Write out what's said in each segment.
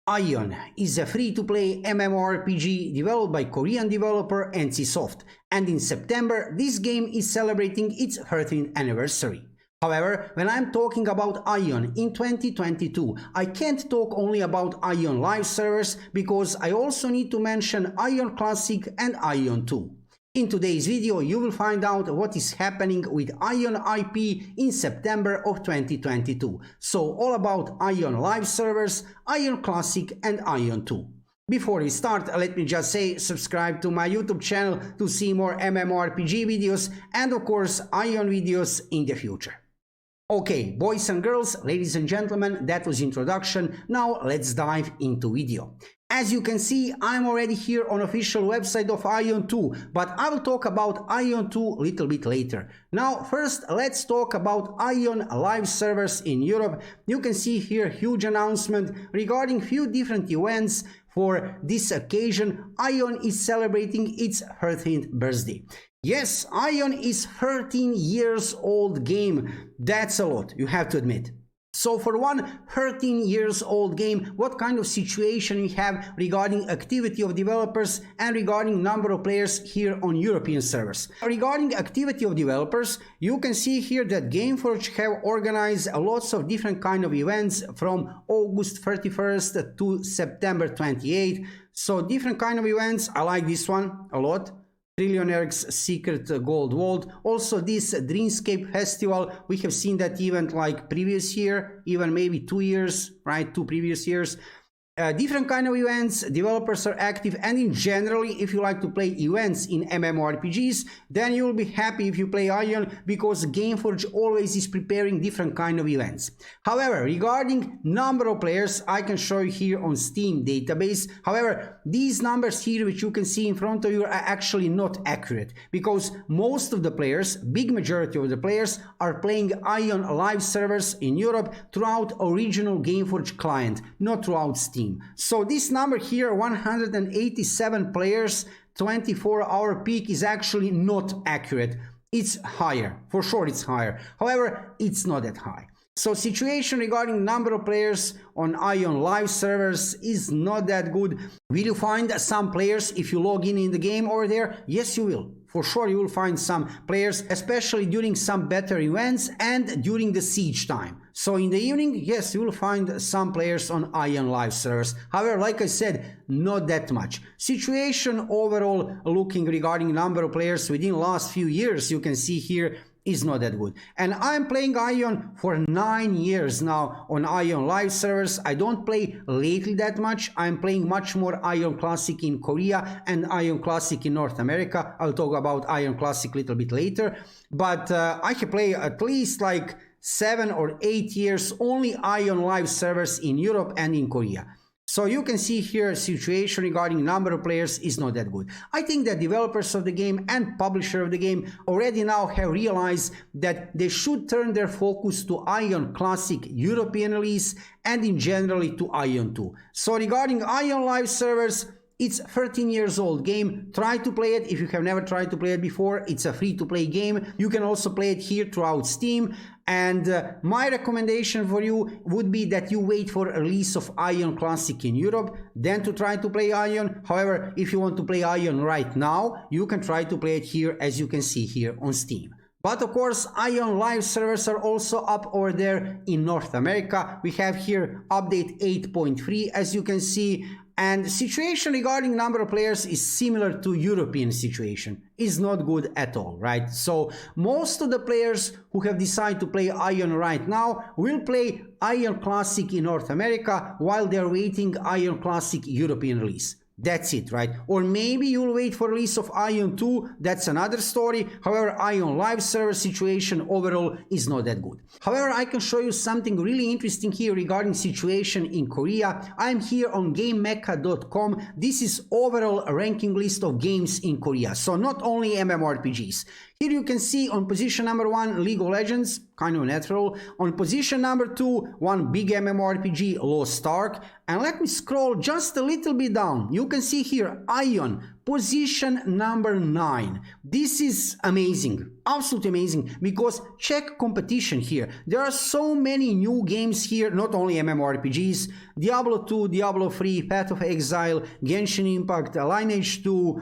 Aion is a free-to-play MMORPG developed by Korean developer NCSoft, and in September this game is celebrating its 13th anniversary. However, when I'm talking about Aion in 2022, I can't talk only about Aion live servers because I also need to mention Aion Classic and Aion 2. In today's video, you will find out what is happening with Aion IP in September of 2022. So all about Aion live servers, Aion Classic and Aion 2. Before we start, let me just say subscribe to my YouTube channel to see more MMORPG videos and of course Aion videos in the future. Okay, boys and girls, ladies and gentlemen, that was introduction. Now let's dive into video. As you can see, I'm already here on official website of Aion 2, but I will talk about Aion 2 a little bit later. Now, first, let's talk about Aion live servers in Europe. You can see here huge announcement regarding few different events. For this occasion, Aion is celebrating its 13th birthday. Yes, Aion is 13 years old game. That's a lot, you have to admit. So for one 13 years old game, what kind of situation we have regarding activity of developers and regarding number of players here on European servers. Regarding activity of developers, you can see here that Gameforge have organized lots of different kind of events from August 31st to September 28th. So different kind of events. I like this one a lot. Trillionaire's Secret Gold Vault. Also this Dreamscape Festival, we have seen that event like previous year, even maybe 2 years, right? 2 previous years. Different kind of events, developers are active, and in generally, if you like to play events in MMORPGs, then you will be happy if you play Aion, because Gameforge always is preparing different kind of events. However, regarding number of players, I can show you here on Steam database. However, these numbers here, which you can see in front of you, are actually not accurate, because most of the players, big majority of the players, are playing Aion live servers in Europe throughout original Gameforge client, not throughout Steam. So this number here, 187 players, 24-hour peak, is actually not accurate. It's higher, for sure it's higher. However, it's not that high. So situation regarding number of players on Aion live servers is not that good. Will you find some players if you log in the game over there? Yes, you will. For sure you will find some players, especially during some better events and during the siege time. So in the evening, yes, you will find some players on Aion live servers. However, like I said, not that much. Situation overall looking regarding number of players within last few years, you can see here, is not that good. And I'm playing Aion for 9 years now on Aion live servers. I don't play lately that much. I'm playing much more Aion Classic in Korea and Aion Classic in North America. I'll talk about Aion Classic a little bit later. But I can play at least like 7 or 8 years only Aion live servers in Europe and in Korea. So you can see here situation regarding number of players is not that good. I think that developers of the game and publisher of the game already now have realized that they should turn their focus to Aion Classic European release and in generally to Aion 2. So regarding Aion live servers, it's 13 years old game. Try to play it if you have never tried to play it before. It's a free-to-play game. You can also play it here throughout Steam. And my recommendation for you would be that you wait for a release of Aion Classic in Europe, then to try to play Aion. However, if you want to play Aion right now, you can try to play it here, as you can see here on Steam. But of course, Aion live servers are also up over there in North America. We have here update 8.3, as you can see. And situation regarding number of players is similar to European situation. Is not good at all, right? So most of the players who have decided to play Aion right now will play Aion Classic in North America while they're waiting Aion Classic European release. That's it, right? Or maybe you'll wait for release of Aion 2, that's another story. However, Aion live server situation overall is not that good. However, I can show you something really interesting here regarding situation in Korea. I'm here on GameMecca.com. This is overall ranking list of games in Korea. So not only MMORPGs. Here you can see on position number 1, League of Legends, kind of natural. On position number 2, one big MMORPG, Lost Ark. And let me scroll just a little bit down. You can see here Aion, position number 9. This is amazing, absolutely amazing, because check competition here. There are so many new games here, not only MMORPGs, Diablo 2, Diablo 3, Path of Exile, Genshin Impact, Lineage 2,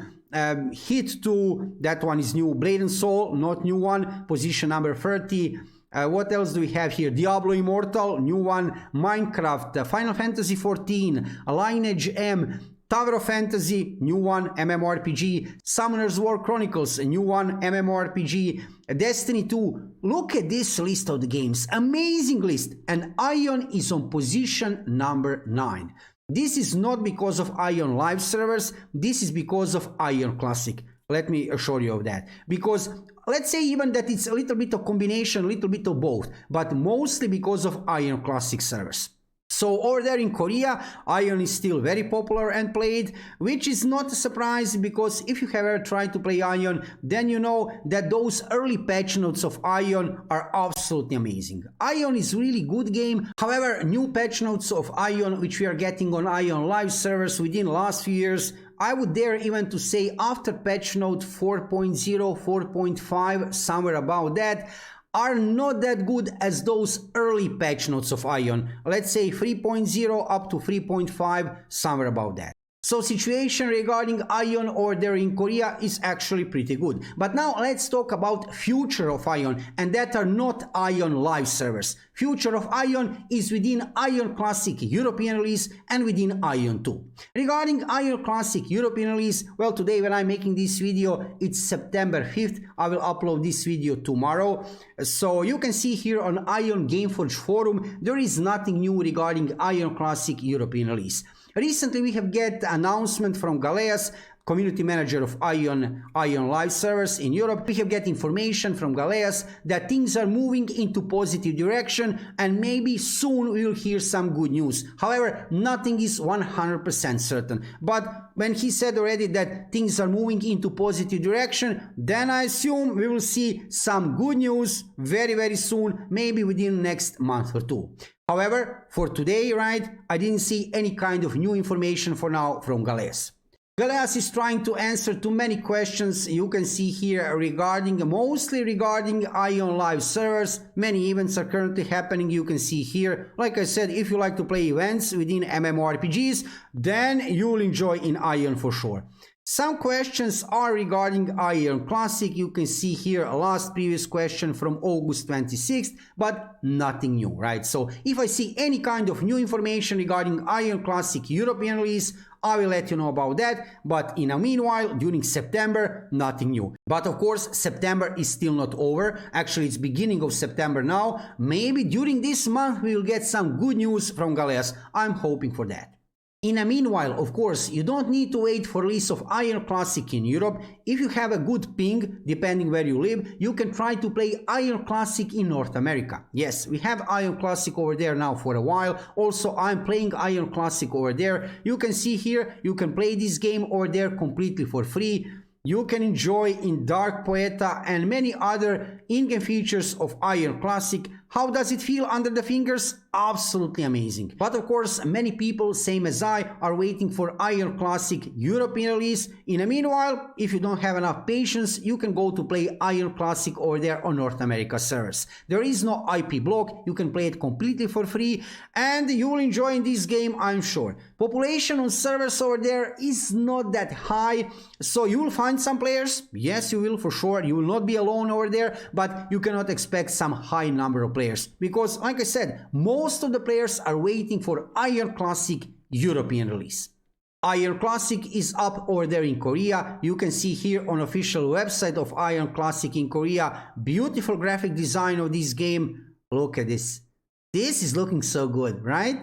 Hit 2, that one is new, Blade and Soul, not new one, position number 30. What else do we have here? Diablo Immortal, new one, Minecraft, Final Fantasy XIV, Lineage M, Tower of Fantasy, new one, MMORPG, Summoner's War Chronicles, a new one, MMORPG, Destiny 2. Look at this list of the games, amazing list, and Aion is on position number 9. This is not because of Aion live servers, this is because of Aion Classic. Let me assure you of that, because let's say even that it's a little bit of combination, a little bit of both, but mostly because of Aion Classic servers. So over there in Korea, Aion is still very popular and played, which is not a surprise, because if you have ever tried to play Aion, then you know that those early patch notes of Aion are absolutely amazing. Aion is really good game. However, new patch notes of Aion, which we are getting on Aion live servers within the last few years, I would dare even to say after patch note 4.0, 4.5, somewhere about that, are not that good as those early patch notes of Aion. Let's say 3.0 up to 3.5, somewhere about that. So situation regarding Aion over there in Korea is actually pretty good. But now let's talk about future of Aion, and that are not Aion live servers. Future of Aion is within Aion Classic European release and within Aion 2. Regarding Aion Classic European release, well, today when I'm making this video, it's September 5th. I will upload this video tomorrow. So you can see here on Aion Gameforge forum, there is nothing new regarding Aion Classic European release. Recently, we have get announcement from Galeas, community manager of Aion live servers in Europe. We have get information from Galeas that things are moving into positive direction, and maybe soon we will hear some good news. However, nothing is 100% certain. But when he said already that things are moving into positive direction, then I assume we will see some good news very, very soon, maybe within the next month or two. However, for today, right, I didn't see any kind of new information for now from Galeas. Galeas is trying to answer to many questions you can see here mostly regarding Aion live servers. Many events are currently happening, you can see here. Like I said, if you like to play events within MMORPGs, then you'll enjoy in Aion for sure. Some questions are regarding Aion Classic. You can see here a last previous question from August 26th, but nothing new, right? So if I see any kind of new information regarding Aion Classic European release, I will let you know about that, but in a meanwhile, during September, nothing new. But of course, September is still not over. Actually, it's beginning of September now. Maybe during this month, we will get some good news from Galeas. I'm hoping for that. In a meanwhile, of course, you don't need to wait for release of Aion Classic in Europe. If you have a good ping, depending where you live, you can try to play Aion Classic in North America. Yes, we have Aion Classic over there now for a while. Also, I'm playing Aion Classic over there. You can see here, you can play this game over there completely for free. You can enjoy in Dark Poeta and many other in-game features of Aion Classic. How does it feel under the fingers? Absolutely amazing. But of course, many people, same as I, are waiting for Aion Classic European release. In the meanwhile, if you don't have enough patience, you can go to play Aion Classic over there on North America servers. There is no IP block, you can play it completely for free, and you will enjoy in this game, I'm sure. Population on servers over there is not that high, so you will find some players. Yes, you will for sure. You will not be alone over there, but you cannot expect some high number of players, because like I said, most of the players are waiting for Aion Classic European release. Aion Classic is up over there in Korea. You can see here on official website of Aion Classic in Korea, beautiful graphic design of this game. Look at this. This is looking so good, right?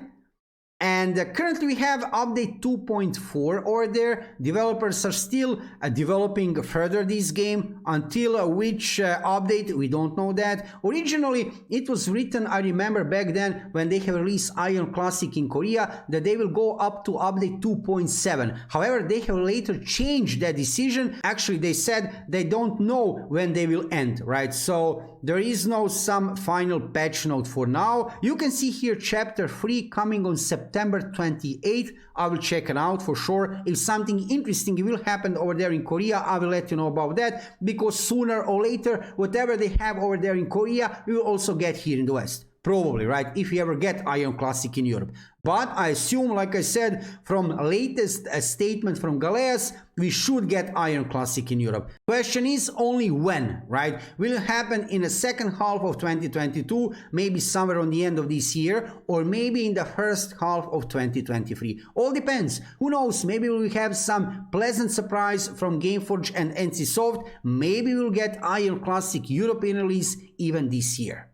And currently we have update 2.4 over there. Developers are still developing further this game. Until which update, we don't know that. Originally, it was written, I remember back then, when they have released Aion Classic in Korea, that they will go up to update 2.7. However, they have later changed that decision. Actually, they said they don't know when they will end, right? So there is no some final patch note for now. You can see here chapter 3 coming on September September 28th. I will check it out for sure. If something interesting will happen over there in Korea, I will let you know about that, because sooner or later, whatever they have over there in Korea, we will also get here in the West. Probably, right? If we ever get Aion Classic in Europe. But I assume, like I said, from latest statement from Galeas, we should get Aion Classic in Europe. Question is only when, right? Will it happen in the second half of 2022, maybe somewhere on the end of this year, or maybe in the first half of 2023? All depends. Who knows? Maybe we'll have some pleasant surprise from Gameforge and NCSoft. Maybe we'll get Aion Classic European release even this year.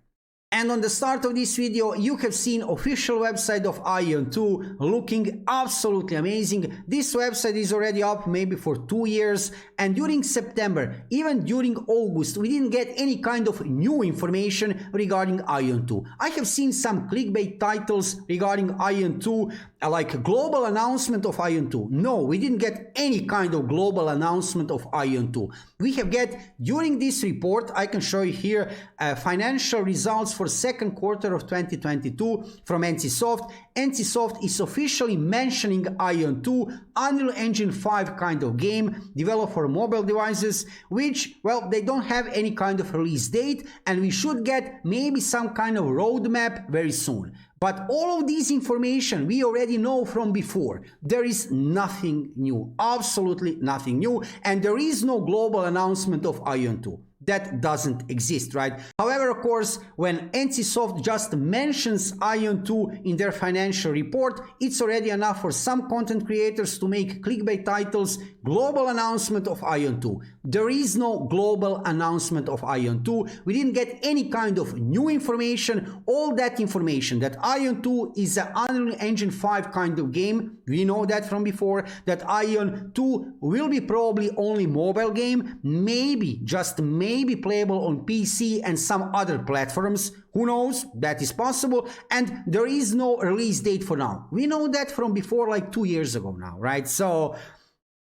And on the start of this video, you have seen official website of Aion 2 looking absolutely amazing. This website is already up maybe for 2 years, and during September, even during August, we didn't get any kind of new information regarding Aion 2. I have seen some clickbait titles regarding Aion 2, like global announcement of Aion 2. No, we didn't get any kind of global announcement of Aion 2. We have get, during this report, I can show you here financial results for second quarter of 2022 from NCSoft. NCSoft is officially mentioning Aion 2, Unreal Engine 5 kind of game, developed for mobile devices, which, well, they don't have any kind of release date, and we should get maybe some kind of roadmap very soon. But all of this information we already know from before. There is nothing new, absolutely nothing new, and there is no global announcement of Aion 2. That doesn't exist, right? However, of course, when NCSoft just mentions Aion 2 in their financial report, it's already enough for some content creators to make clickbait titles, global announcement of Aion 2. There is no global announcement of Aion 2. We didn't get any kind of new information. All that information that Aion 2 is an Unreal Engine 5 kind of game, we know that from before, that Aion 2 will be probably only mobile game, maybe, just maybe playable on PC and some other platforms. Who knows? That is possible. And there is no release date for now. We know that from before, like 2 years ago now, right? So,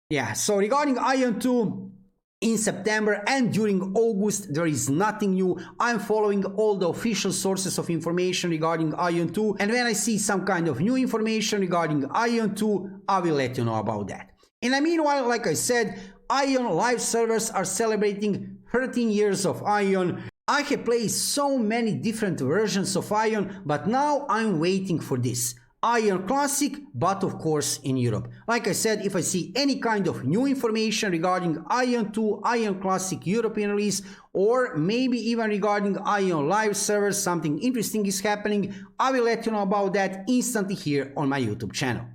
yeah. So regarding Aion 2, in September and during August, there is nothing new. I'm following all the official sources of information regarding Aion 2, and when I see some kind of new information regarding Aion 2, I will let you know about that. In the meanwhile, like I said, Aion live servers are celebrating 13 years of Aion. I have played so many different versions of Aion, but now I'm waiting for this. Aion Classic, but of course in Europe. Like I said, if I see any kind of new information regarding Aion 2, Aion Classic European release, or maybe even regarding Aion live servers, something interesting is happening, I will let you know about that instantly here on my YouTube channel.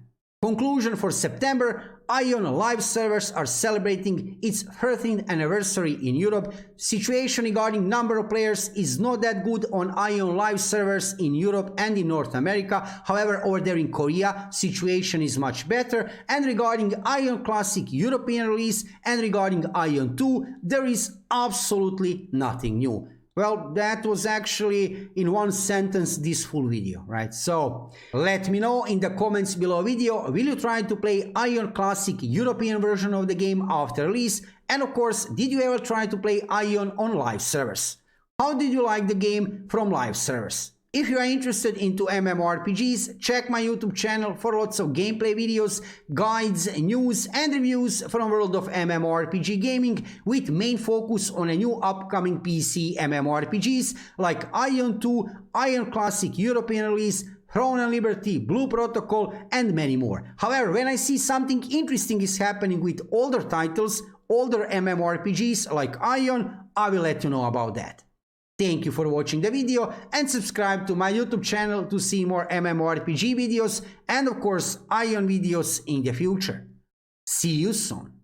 Conclusion for September, Aion live servers are celebrating its 13th anniversary in Europe. Situation regarding number of players is not that good on Aion live servers in Europe and in North America. However, over there in Korea, situation is much better. And regarding Aion Classic European release and regarding Aion 2, there is absolutely nothing new. Well, that was actually in one sentence this full video, right? So let me know in the comments below video, will you try to play Aion Classic European version of the game after release? And of course, did you ever try to play Aion on live servers? How did you like the game from live servers? If you are interested into MMORPGs, check my YouTube channel for lots of gameplay videos, guides, news and reviews from the world of MMORPG gaming, with main focus on a new upcoming PC MMORPGs like Aion 2, Aion Classic European release, Throne and Liberty, Blue Protocol and many more. However, when I see something interesting is happening with older titles, older MMORPGs like Aion, I will let you know about that. Thank you for watching the video and subscribe to my YouTube channel to see more MMORPG videos and of course Aion videos in the future. See you soon.